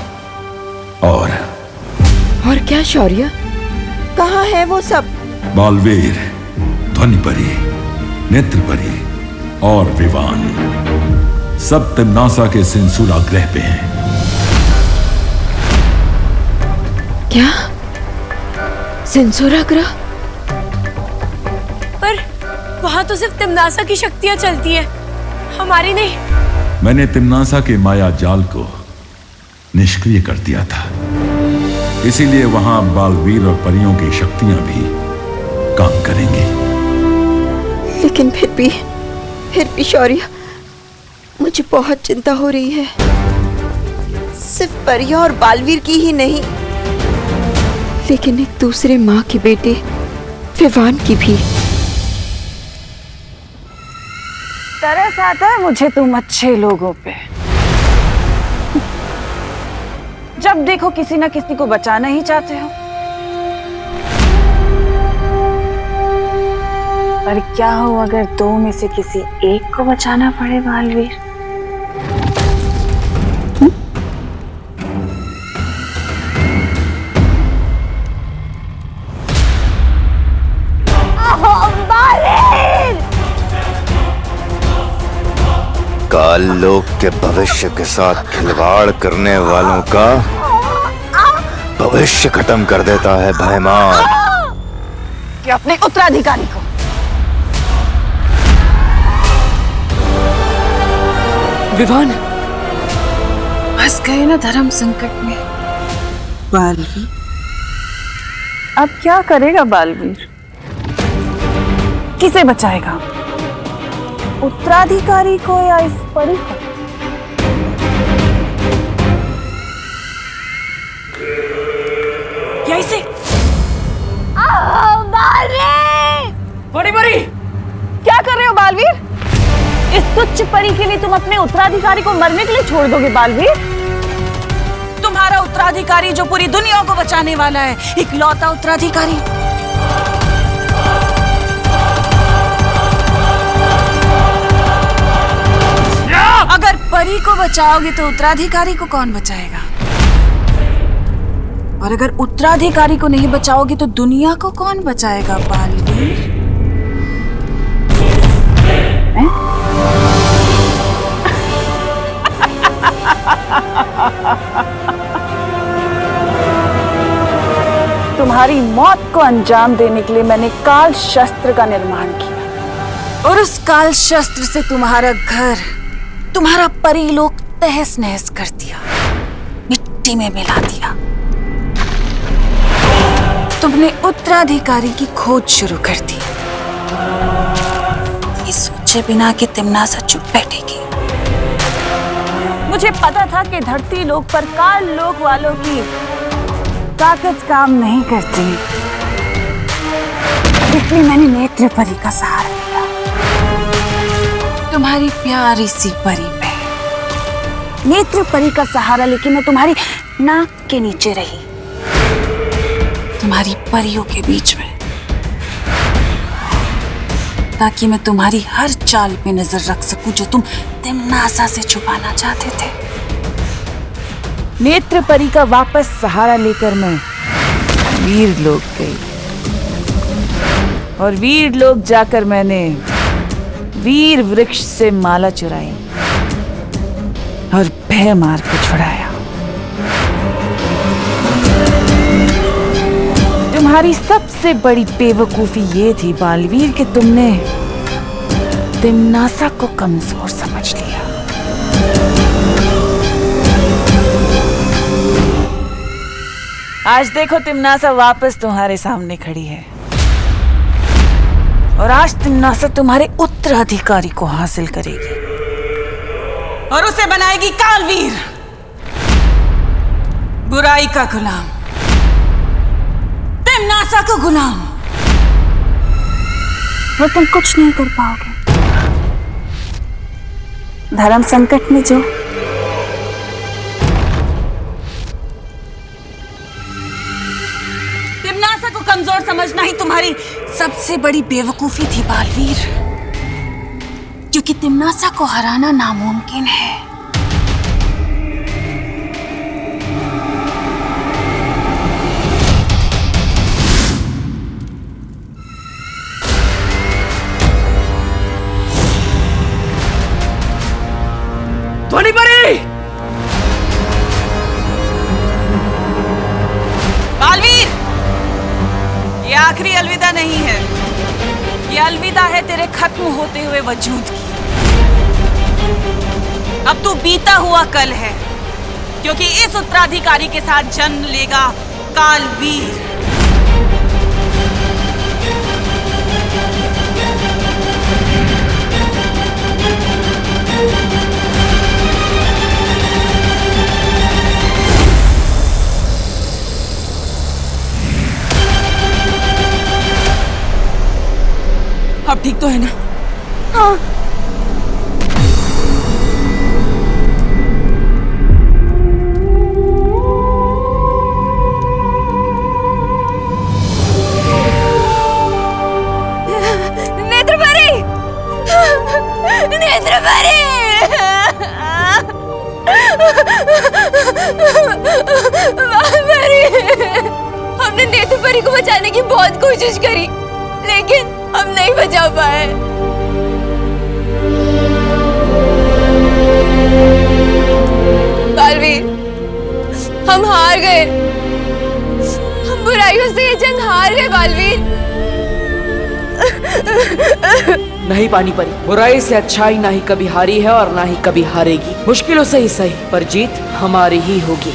और क्या शौर्य, कहाँ है वो सब? बालवीर, ध्वनि परी, नेत्र परी और विवान सब तिम्नासा के सिंसूरा ग्रह पे हैं। क्या? सिंसूरा ग्रह? पर वहां तो सिर्फ तिम्नासा की शक्तियां चलती है, हमारी नहीं। मैंने तिम्नासा के माया जाल को निष्क्रिय कर दिया था, इसीलिए वहां बालवीर और परियों की शक्तियां भी काम करेंगी। लेकिन फिर भी शौर्य, मुझे बहुत चिंता हो रही है। सिर्फ परिया और बालवीर की ही नहीं, लेकिन एक दूसरे माँ के बेटे विवान की भी। तरस आता है मुझे तुम अच्छे लोगों पे। जब देखो किसी ना किसी को बचाना ही चाहते हो। पर क्या हो अगर दो में से किसी एक को बचाना पड़े बालवीर? काल लोक के भविष्य के साथ खिलवाड़ करने वालों का भविष्य खत्म कर देता है भैमार। कि अपने उत्तराधिकारी को विवान फंस गए ना धर्म संकट में। बालवीर अब क्या करेगा बालवीर? किसे बचाएगा? उत्तराधिकारी को या इस परी को? यहीं से। बड़ी बड़ी क्या कर रहे हो बालवीर? इस तुच्छ परी के लिए तुम अपने उत्तराधिकारी को मरने के लिए छोड़ दोगे बालवीर? तुम्हारा उत्तराधिकारी जो पूरी दुनिया को बचाने वाला है, इकलौता उत्तराधिकारी। अगर परी को बचाओगे तो उत्तराधिकारी को कौन बचाएगा? और अगर उत्तराधिकारी को नहीं बचाओगे तो दुनिया को कौन बचाएगा बालवीर? तुम्हारी मौत को अंजाम देने के लिए मैंने काल शस्त्र का निर्माण किया, और उस काल शस्त्र से तुम्हारा घर, तुम्हारा परीलोक तहस नहस कर दिया, मिट्टी में मिला दिया। तुमने उत्तराधिकारी की खोज शुरू कर दी, ये सोचे बिना कि तिम्नासा चुप बैठेगी। मुझे पता था कि धरती लोक पर काल लोक वालों की ताकत काम नहीं करती, इसलिए मैंने नेत्र परी का सहारा लिया। तुम्हारी प्यारी सी परी पे नेत्र परी का सहारा लेके मैं तुम्हारी नाक के नीचे रही, तुम्हारी परियों के बीच में, ताकि मैं तुम्हारी हर चाल पे नजर रख सकूं जो तुम तिम्नासा से छुपाना चाहते थे। नेत्र परी का वापस सहारा लेकर मैं वीर लोग गई और वीर लोग जाकर मैंने वीर वृक्ष से माला चुराई और भय मार के छुड़ाया। तुम्हारी सबसे बड़ी बेवकूफी ये थी बालवीर कि तुमने तिम्नासा को कमजोर समझ लिया। आज देखो तिम्नासा वापस तुम्हारे सामने खड़ी है और आज तिम्नासा तुम्हारे उत्तराधिकारी को हासिल करेगी और उसे बनाएगी कालवीर, बुराई का गुलाम, तिम्नासा को गुलाम। वो तुम कुछ नहीं कर पाओगे। धर्म संकट में जो तिम्नासा को कमजोर समझना ही तुम्हारी सबसे बड़ी बेवकूफी थी बालवीर, क्योंकि तिम्नासा को हराना नामुमकिन है। ध्वनि परी! बालवीर, ये आखिरी अलविदा नहीं है, ये अलविदा है तेरे खत्म होते हुए वजूद की। अब तू बीता हुआ कल है, क्योंकि इस उत्तराधिकारी के साथ जन्म लेगा कालवीर। अब ठीक तो है ना? हाँ। नेत्रपरी! नेत्रपरी! बालपरी! हमने नेत्रपरी को बचाने की बहुत कोशिश करी, लेकिन हम नहीं बचा पाए। बालवीर, हम हार गए। हम बुराइयों से ये जंग हार गए बालवीर। नहीं पानी परी, बुराई से अच्छाई ना ही कभी हारी है और ना ही कभी हारेगी। मुश्किलों से ही सही, पर जीत हमारी ही होगी।